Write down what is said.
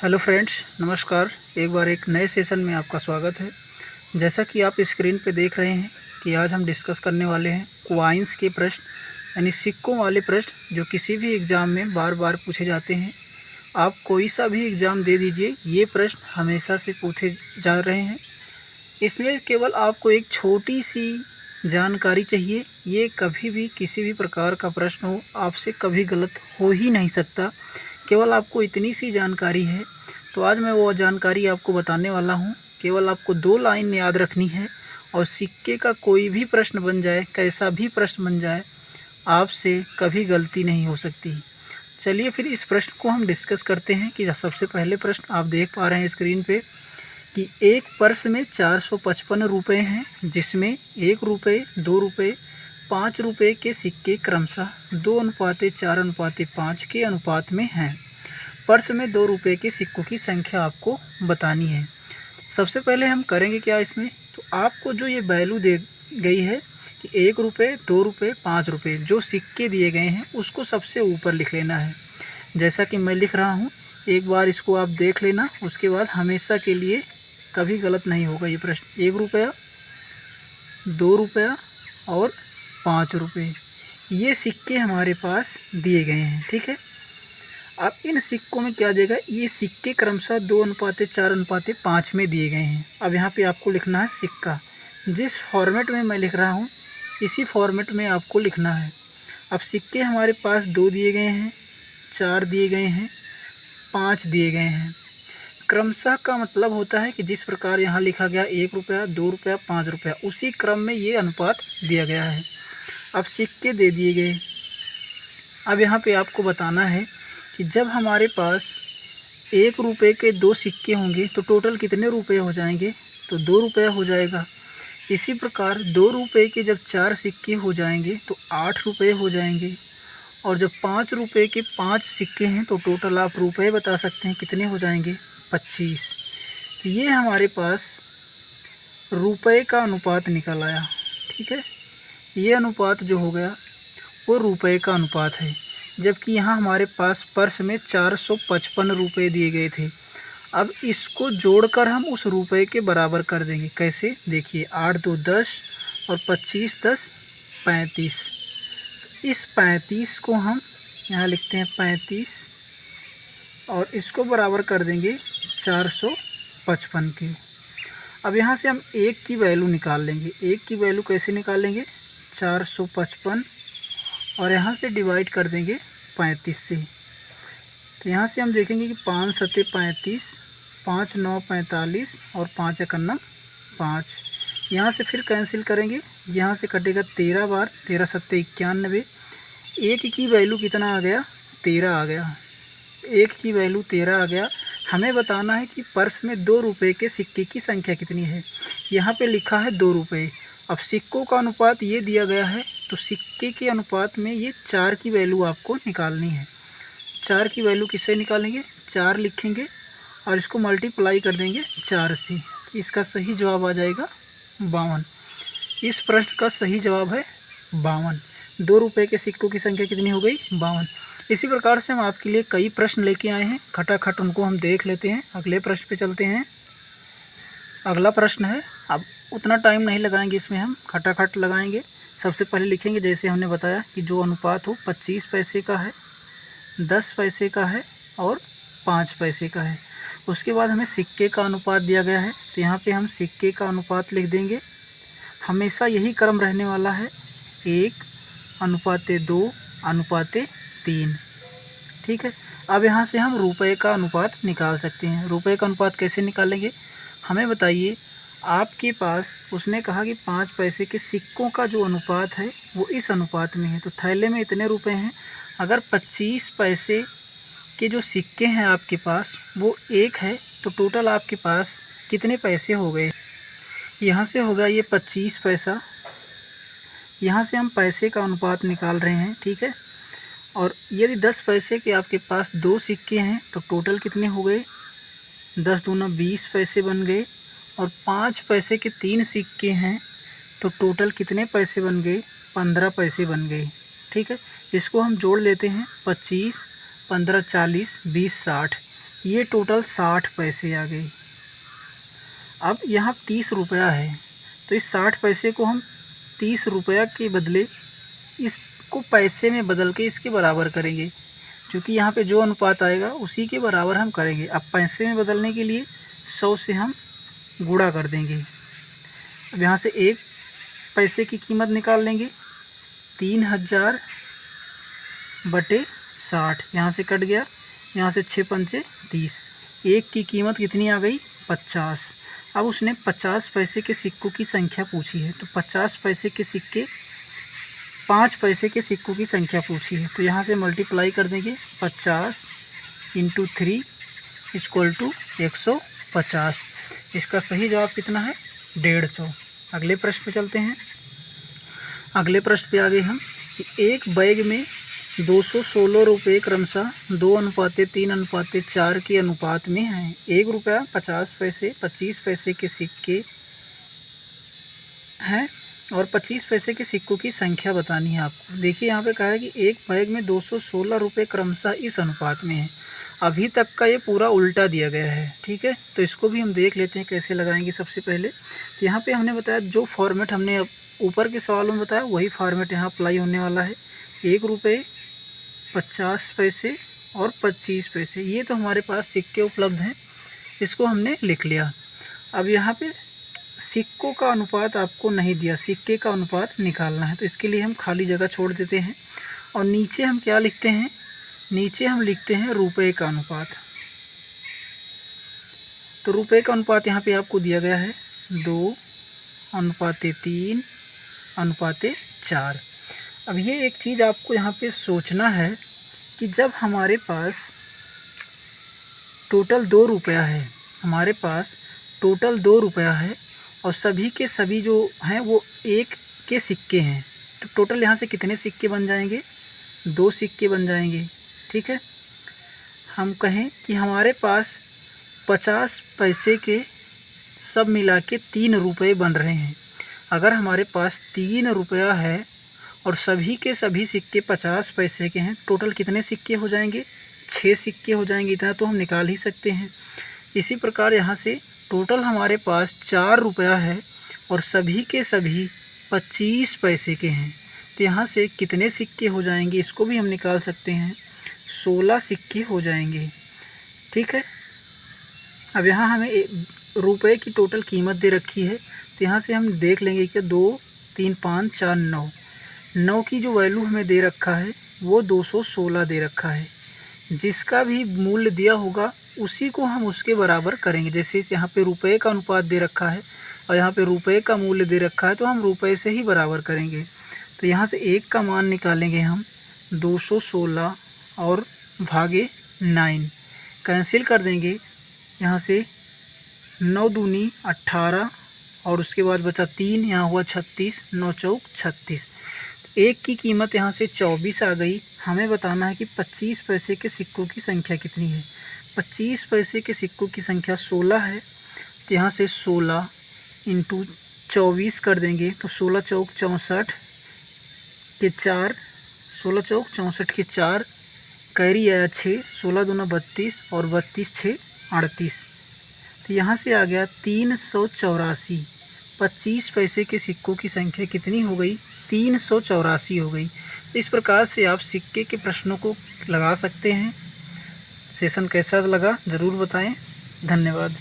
Hello friends, नमस्कार। एक बार एक नए सेशन में आपका स्वागत है। जैसा कि आप स्क्रीन पे देख रहे हैं कि आज हम डिस्कस करने वाले हैं क्वाइंस के प्रश्न, यानी सिक्कों वाले प्रश्न जो किसी भी एग्ज़ाम में बार बार पूछे जाते हैं। आप कोई सा भी एग्ज़ाम दे दीजिए, ये प्रश्न हमेशा से पूछे जा रहे हैं। इसमें केवल आपको एक छोटी सी जानकारी चाहिए। ये कभी भी किसी भी प्रकार का प्रश्न हो, आपसे कभी गलत हो ही नहीं सकता। केवल आपको इतनी सी जानकारी है, तो आज मैं वो जानकारी आपको बताने वाला हूँ। केवल आपको 2 लाइन याद रखनी है और सिक्के का कोई भी प्रश्न बन जाए, कैसा भी प्रश्न बन जाए, आपसे कभी गलती नहीं हो सकती। चलिए फिर इस प्रश्न को हम डिस्कस करते हैं कि सबसे पहले प्रश्न आप देख पा रहे हैं स्क्रीन पे कि एक पर्स में 455 रुपये हैं, जिसमें 1 रुपये, 2 रुपये, 5 रुपये के सिक्के क्रमशः 2:4:5 के अनुपात में हैं। पर्स में 2 रुपये के सिक्कों की संख्या आपको बतानी है। सबसे पहले हम करेंगे क्या इसमें, तो आपको जो ये वैल्यू दे गई है कि 1 रुपये, 2 रुपये, 5 रुपये जो सिक्के दिए गए हैं उसको सबसे ऊपर लिख लेना है। जैसा कि मैं लिख रहा हूँ, एक बार इसको आप देख लेना, उसके बाद हमेशा के लिए कभी गलत नहीं होगा ये प्रश्न। 1 रुपया, 2 रुपया और 5 रुपये, ये सिक्के हमारे पास दिए गए हैं। ठीक है, अब इन सिक्कों में क्या देगा, ये सिक्के क्रमशः 2:4:5 में दिए गए हैं। अब यहाँ पे आपको लिखना है सिक्का। जिस फॉर्मेट में मैं लिख रहा हूँ इसी फॉर्मेट में आपको लिखना है। अब सिक्के हमारे पास 2 दिए गए हैं, 4 दिए गए हैं, 5 दिए गए हैं। क्रमशः का मतलब होता है कि जिस प्रकार यहाँ लिखा गया 1 रुपया, 2 रुपया, 5 रुपया, उसी क्रम में ये अनुपात दिया गया है। अब सिक्के दे दिए गए। अब यहाँ पे आपको बताना है कि जब हमारे पास 1 रुपये के 2 सिक्के होंगे तो टोटल कितने रुपये हो जाएंगे, तो 2 रुपये हो जाएगा। इसी प्रकार 2 रुपये के जब 4 सिक्के हो जाएंगे तो 8 रुपये हो जाएंगे। और जब 5 रुपये के 5 सिक्के हैं तो टोटल आप रुपये बता सकते हैं कितने हो जाएंगे, 25। तो ये हमारे पास रुपये का अनुपात निकल आया। ठीक है, ये अनुपात जो हो गया वो रुपये का अनुपात है। जबकि यहाँ हमारे पास पर्स में 455 रुपये दिए गए थे। अब इसको जोड़कर हम उस रुपये के बराबर कर देंगे। कैसे, देखिए 8 2 10 और 25 10 35। इस 35 को हम यहाँ लिखते हैं 35 और इसको बराबर कर देंगे 455 के। अब यहाँ से हम 1 की वैल्यू निकाल लेंगे। 1 की वैल्यू कैसे निकालेंगे, 455 और यहाँ से डिवाइड कर देंगे 35 से। तो यहाँ से हम देखेंगे कि 5 7 35, 5 9 45 और 5 1 9 5। यहाँ से फिर कैंसिल करेंगे, यहाँ से कटेगा 13 बार, 13 7 91। 1 की वैल्यू कितना आ गया, 13 आ गया। 1 की वैल्यू 13 आ गया। हमें बताना है कि पर्स में 2 रुपये के सिक्के की संख्या कितनी है। यहाँ पे लिखा है 2 रुपये। अब सिक्कों का अनुपात ये दिया गया है, तो सिक्के के अनुपात में ये 4 की वैल्यू आपको निकालनी है। 4 की वैल्यू किससे निकालेंगे, 4 लिखेंगे और इसको मल्टीप्लाई कर देंगे 4 से। इसका सही जवाब आ जाएगा 52। इस प्रश्न का सही जवाब है 52। 2 रुपये के सिक्कों की संख्या कितनी हो गई, 52। इसी प्रकार से हम आपके लिए कई प्रश्न लेके आए हैं, खटाखट उनको हम देख लेते हैं। अगले प्रश्न पे चलते हैं। अगला प्रश्न है, अब उतना टाइम नहीं लगाएंगे इसमें, हम खटाखट लगाएंगे। सबसे पहले लिखेंगे जैसे हमने बताया कि जो अनुपात हो 25 पैसे का है, 10 पैसे का है और 5 पैसे का है। उसके बाद हमें सिक्के का अनुपात दिया गया है, तो यहाँ पे हम सिक्के का अनुपात लिख देंगे। हमेशा यही क्रम रहने वाला है, 1:2:3। ठीक है, अब यहाँ से हम रुपये का अनुपात निकाल सकते हैं। रुपये का अनुपात कैसे निकालेंगे, हमें बताइए। आपके पास उसने कहा कि 5 पैसे के सिक्कों का जो अनुपात है वो इस अनुपात में है, तो थैले में इतने रुपए हैं। अगर 25 पैसे के जो सिक्के हैं आपके पास वो 1 है, तो टोटल आपके पास कितने पैसे हो गए। यहाँ से होगा ये 25 पैसा, यहाँ से हम पैसे का अनुपात निकाल रहे हैं। ठीक है, और यदि 10 पैसे के आपके पास 2 सिक्के हैं तो टोटल कितने हो गए, 10 दूना 20 पैसे बन गए। और 5 पैसे के 3 सिक्के हैं तो टोटल कितने पैसे बन गए, 15 पैसे बन गए। ठीक है, इसको हम जोड़ लेते हैं, 25 15 40 20 60। ये टोटल 60 पैसे आ गई। अब यहाँ 30 रुपया है, तो इस 60 पैसे को हम 30 रुपया के बदले इसको पैसे में बदल के इसके बराबर करेंगे, क्योंकि यहाँ पे जो अनुपात आएगा उसी के बराबर हम करेंगे। अब पैसे में बदलने के लिए 100 से हम गुणा कर देंगे। अब यहाँ से 1 पैसे की कीमत निकाल लेंगे, 3000 बटे 60, यहाँ से कट गया, यहाँ से 6 पंचे 30, 1 की कीमत कितनी आ गई 50। अब उसने 50 पैसे के सिक्कों की संख्या पूछी है, तो 50 पैसे के सिक्के 5 पैसे के सिक्कों की संख्या पूछी है, तो यहाँ से मल्टीप्लाई कर देंगे, 50 × 3 = 150। इसका सही जवाब कितना है 150। अगले प्रश्न पे चलते हैं। अगले प्रश्न पे आ गए हम कि एक बैग में 216 रुपये क्रमशः 2:3:4 के अनुपात में हैं। 1 रुपया 50 पैसे 25 पैसे के सिक्के हैं और 25 पैसे के सिक्कों की संख्या बतानी है आपको। देखिए यहाँ पे कहा है कि एक बैग में 216 रुपये क्रमशः इस अनुपात में है। अभी तक का ये पूरा उल्टा दिया गया है, ठीक है। तो इसको भी हम देख लेते हैं कैसे लगाएंगे। सबसे पहले तो यहाँ पे हमने बताया जो फॉर्मेट हमने ऊपर के सवाल में बताया वही फॉर्मेट यहाँ अप्लाई होने वाला है। 1 रुपये 50 पैसे और 25 पैसे, ये तो हमारे पास सिक्के उपलब्ध हैं, इसको हमने लिख लिया। अब यहाँ पे सिक्कों का अनुपात आपको नहीं दिया, सिक्के का अनुपात निकालना है, तो इसके लिए हम खाली जगह छोड़ देते हैं। और नीचे हम क्या लिखते हैं, नीचे हम लिखते हैं रुपए का अनुपात। तो रुपए का अनुपात यहाँ पे आपको दिया गया है 2:3:4। अब ये एक चीज़ आपको यहाँ पे सोचना है कि जब हमारे पास टोटल 2 रुपया है, हमारे पास टोटल 2 रुपया है और सभी के सभी जो हैं वो 1 के सिक्के हैं, तो टोटल यहाँ से कितने सिक्के बन जाएंगे 2 सिक्के बन जाएंगे, ठीक है। हम कहें कि हमारे पास 50 पैसे के सब मिला के 3 रुपये बन रहे हैं। अगर हमारे पास 3 रुपया है और सभी के सभी सिक्के 50 पैसे के हैं, टोटल कितने सिक्के हो जाएंगे 6 सिक्के हो जाएंगे। इतना तो हम निकाल ही सकते हैं। इसी प्रकार यहाँ से टोटल हमारे पास 4 रुपया है और सभी के सभी 25 पैसे के हैं, तो यहाँ से कितने सिक्के हो जाएंगे इसको भी हम निकाल सकते हैं, 16 सिक्के हो जाएंगे, ठीक है। अब यहाँ हमें रुपए की टोटल कीमत दे रखी है, तो यहाँ से हम देख लेंगे कि 2 3 5 4 9 की जो वैल्यू हमें दे रखा है वो 216 दे रखा है। जिसका भी मूल्य दिया होगा उसी को हम उसके बराबर करेंगे। जैसे यहाँ पे रुपए का अनुपात दे रखा है और यहाँ पे रुपए का मूल्य दे रखा है, तो हम रुपए से ही बराबर करेंगे। तो यहाँ से 1 का मान निकालेंगे हम 216 और भागे 9 कैंसिल कर देंगे। यहाँ से 9 दूनी 18 और उसके बाद बचा 3, यहाँ हुआ 36, 9 चौक 36। 1 की कीमत यहाँ से 24 आ गई। हमें बताना है कि 25 पैसे के सिक्कों की संख्या कितनी है। 25 पैसे के सिक्कों की संख्या 16 है, तो यहाँ से 16 × 24 कर देंगे, तो 16 चौक 64 के 4, 16 चौक 64 के 4, कैरी आया 6, 16 दूना 32 और 32 6 38। तो यहाँ से आ गया 384। 25 पैसे के सिक्कों की संख्या कितनी हो गई 384 हो गई। इस प्रकार से आप सिक्के के प्रश्नों को लगा सकते हैं। सेशन कैसा लगा ज़रूर बताएं। धन्यवाद।